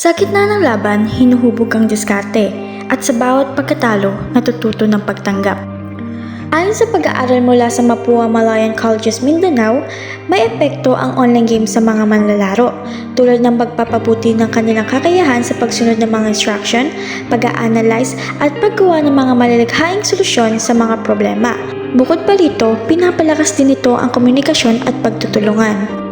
Sa gitna ng laban, hinuhubog ang diskarte at sa bawat pagkatalo, natututo ng pagtanggap. Ayon sa pag-aaral mula sa Mapua Malayan Colleges Mindanao, may epekto ang online games sa mga manlalaro tulad ng pagpapabuti ng kanilang kakayahan sa pagsunod ng mga instruction, pag-a-analyze at paggawa ng mga malilikhaing solusyon sa mga problema. Bukod pa rito, pinapalakas din ito ang komunikasyon at pagtutulungan.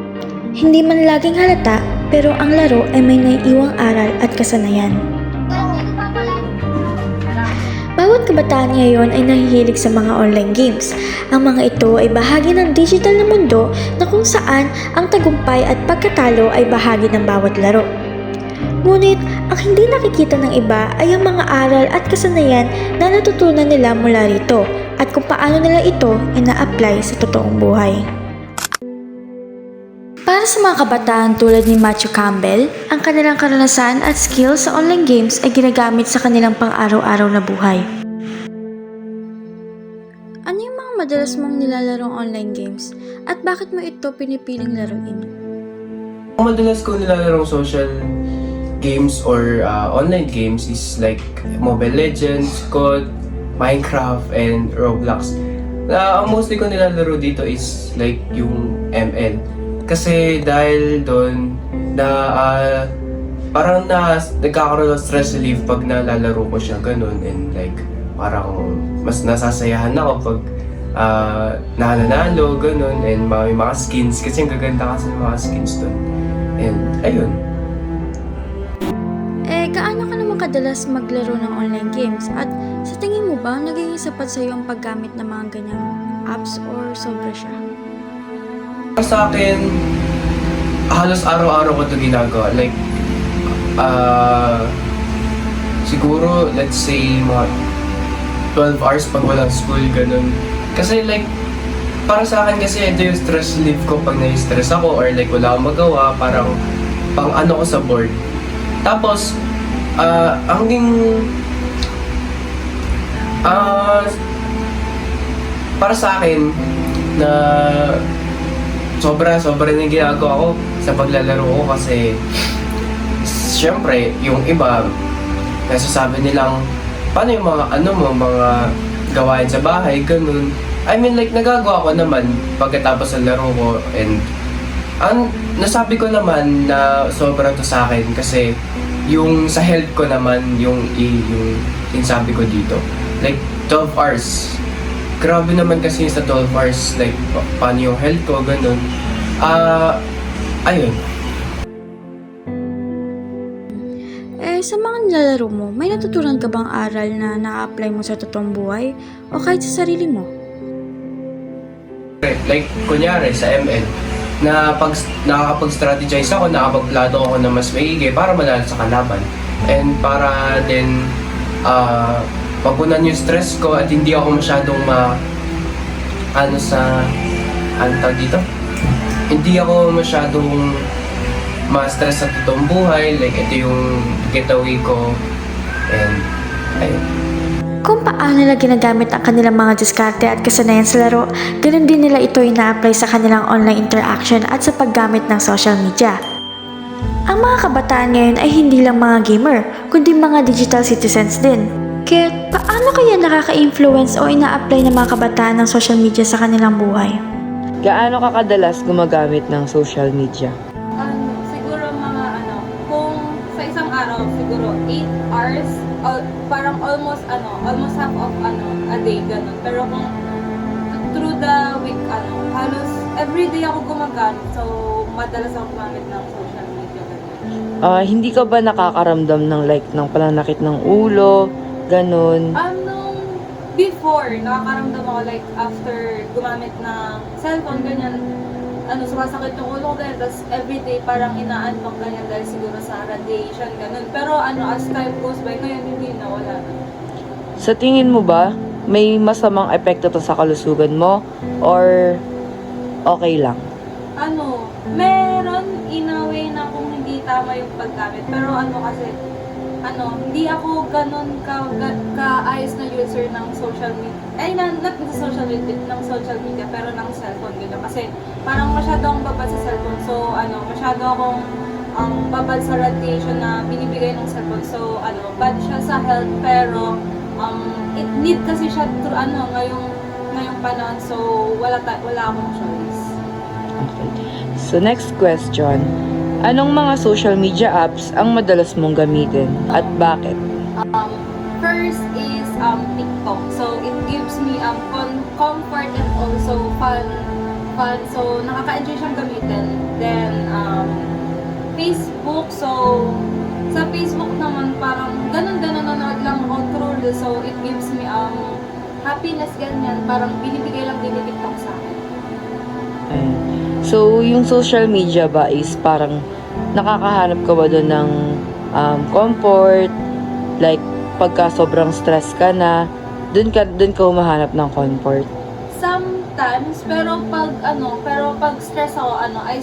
Hindi man laging halata, pero ang laro ay may naiiwang aral at kasanayan. Bawat kabataan ngayon ay nahihilig sa mga online games. Ang mga ito ay bahagi ng digital na mundo na kung saan ang tagumpay at pagkatalo ay bahagi ng bawat laro. Ngunit, ang hindi nakikita ng iba ay ang mga aral at kasanayan na natutunan nila mula rito at kung paano nila ito ina-apply sa totoong buhay. Para sa mga kabataan tulad ni Matthew Campbell, ang kanilang karanasan at skills sa online games ay ginagamit sa kanilang pang-araw-araw na buhay. Ano yung mga madalas mong nilalarong online games at bakit mo ito pinipiling laruin? Ang madalas ko nilalarong social games or online games is like Mobile Legends, COD, Minecraft, and Roblox. Ang mostly ko nilalaro dito is like yung ML. Kasi dahil doon parang nagkakaroon ng stress relief pag nalalaro ko siya ganun, and like parang mas nasasayahan ako pag nananalo ganun, and may mga skins kasi ang gaganda kasi ng mga skins doon. And ayun. Gaano ka naman kadalas maglaro ng online games at sa tingin mo ba nagiging sapat sa iyo ang paggamit ng mga ganyang apps or sobra siya? Sa akin, halos araw-araw ko ito ginagawa. Like, siguro, let's say, mga 12 hours pag walang school, ganun. Kasi like, para sa akin kasi ito yung stress relief ko pag na-stress ako or like wala akong magawa, parang pang ano ko sa board. Tapos, para sa akin, na sobra na yung ginagawa ko sa paglalaro ko kasi syempre yung iba nasasabi nilang paano yung mga mga gawain sa bahay, ganun. I mean like nagagawa ko naman pagkatapos ng laro ko, and nasabi ko naman na sobra to sa akin kasi yung sa health ko naman yung sabi ko dito like 12 hours. Grabe naman kasi sa 12 hours, like, paano yung health ko, ganun. Ayun. Sa mga nilalaro mo, may natutunan ka bang aral na na-apply mo sa totoong buhay o kahit sa sarili mo? Like, kunyari sa ML, na pag nakakapag-strategize ako, nakapagplano ako na mas maigi para manalo sa kalaban. And para din, mapunan yung stress ko at hindi ako masyadong dito? Hindi ako masyadong ma-stress sa totoong buhay. Like, ito yung getaway ko. And, ayun. Kung paano nila ginagamit ang kanilang mga diskarte at kasanayan sa laro, ganun din nila ito ina-apply sa kanilang online interaction at sa paggamit ng social media. Ang mga kabataan ngayon ay hindi lang mga gamer, kundi mga digital citizens din. Kaya paano kaya nakaka-influence o ina-apply ng mga kabataan ng social media sa kanilang buhay? Gaano ka kadalas gumagamit ng social media? Siguro mga kung sa isang araw, siguro 8 hours, parang almost half of a day, ganun. Pero kung through the week, halos everyday ako gumagamit, so madalas ako gumamit ng social media. Hindi ka ba nakakaramdam ng ng pananakit ng ulo? Ganon. Before, nakakaramdam ako like after gumamit ng cellphone, ganyan, sumasakit yung ulo ko ganyan, tapos everyday parang inaantok ganyan dahil siguro sa radiation, ganun. Pero as time goes by, ngayon hindi na, wala na. Sa tingin mo ba, may masamang epekto to sa kalusugan mo? Or okay lang? Meron in a way na kung hindi tama yung paggamit. Pero kasi, hindi ako ganun ka-ayos na user ng social media. Not sa social media, ng social media, pero ng cellphone, ganyan. Kasi parang masyado akong babad sa cellphone. So, masyado akong babad sa radiation na binibigay ng cellphone. So, bad siya sa health, pero it need kasi siya ngayong panahon. So, wala akong choice. Okay. So next question. Anong mga social media apps ang madalas mong gamitin at bakit? First is TikTok. So, it gives me comfort and also fun. So, nakaka-enjoy siyang gamitin. Then, Facebook. So, sa Facebook naman parang ganun nanonood lang ako through reels. So, it gives me happiness, ganyan. Parang binibigay lang din ni TikTok sa akin. Ayun. So, yung social media ba is parang nakakahanap ka ba doon ng comfort? Like, pagka sobrang stress ka na, doon ka humahanap ng comfort? Sometimes, pero pag stress ako, I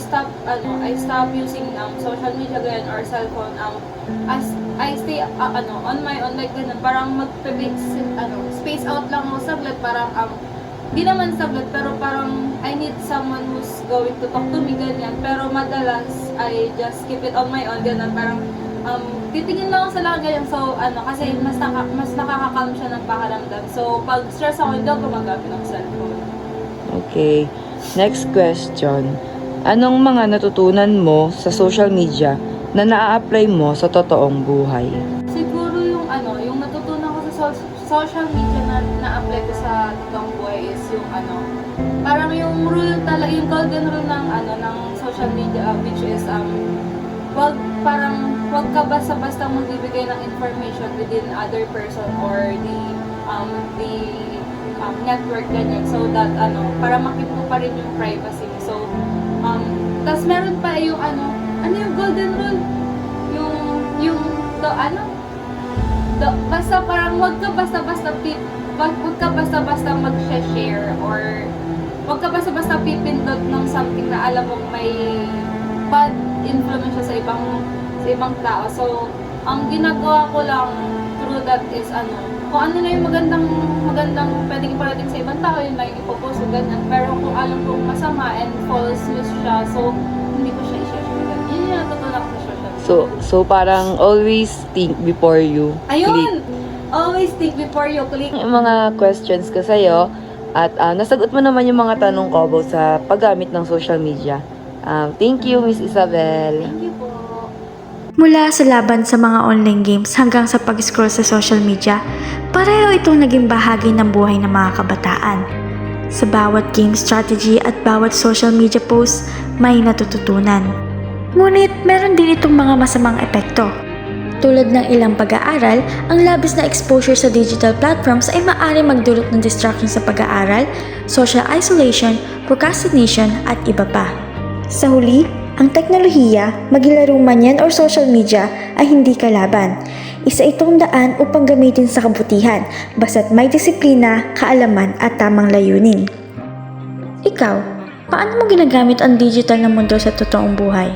stop using social media ganyan or cellphone. As I stay on my own, like ganun, parang space out lang ako saglit, parang di naman saglit, pero parang I need someone who's going to talk to me, ganyan. Pero madalas, I just keep it on my own, ganun. Parang, titingin lang ako sa lahat, ganyan. So, kasi mas nakaka-calm siya ng pakiramdam. So, pag stress ako, hindi ako gumagamit ng cellphone. Okay. Next question. Anong mga natutunan mo sa social media na naa-apply mo sa totoong buhay? Siguro yung natutunan ko sa social media na na-apply ko sa totoong buhay is yung parang yung yung golden rule ng social media, which is wag ka basta-basta magbibigay ng information within other person or the network, ganyan, so that para makip mo pa rin yung privacy. So tas meron pa yung yung golden rule, basta parang wag ka basta mag-share or wag ka basta pipindot ng something na alam mong may bad influence sa ibang tao. So, ang ginagawa ko lang through that is kung ano na yung magandang pwedeng iparating sa ibang tao, yun lang yung ipopost, ganyan. Pero kung alam kong masama and false news siya, so hindi ko siya i-share. Yun yung natutunan ko sa social media. So parang always think before you click. Ayun! Always think before you click. Yung mga questions ko sa'yo at nasagot mo naman yung mga tanong ko about sa paggamit ng social media. Thank you, Miss Isabel. Thank you po. Mula sa laban sa mga online games hanggang sa pag-scroll sa social media, pareho itong naging bahagi ng buhay ng mga kabataan. Sa bawat game strategy at bawat social media post, may natututunan. Ngunit meron din itong mga masamang epekto. Tulad ng ilang pag-aaral, ang labis na exposure sa digital platforms ay maaari magdulot ng distraction sa pag-aaral, social isolation, procrastination at iba pa. Sa huli, ang teknolohiya, magilaro man yan or social media, ay hindi kalaban. Isa itong daan upang gamitin sa kabutihan, basta't may disiplina, kaalaman at tamang layunin. Ikaw, paano mo ginagamit ang digital na mundo sa totoong buhay?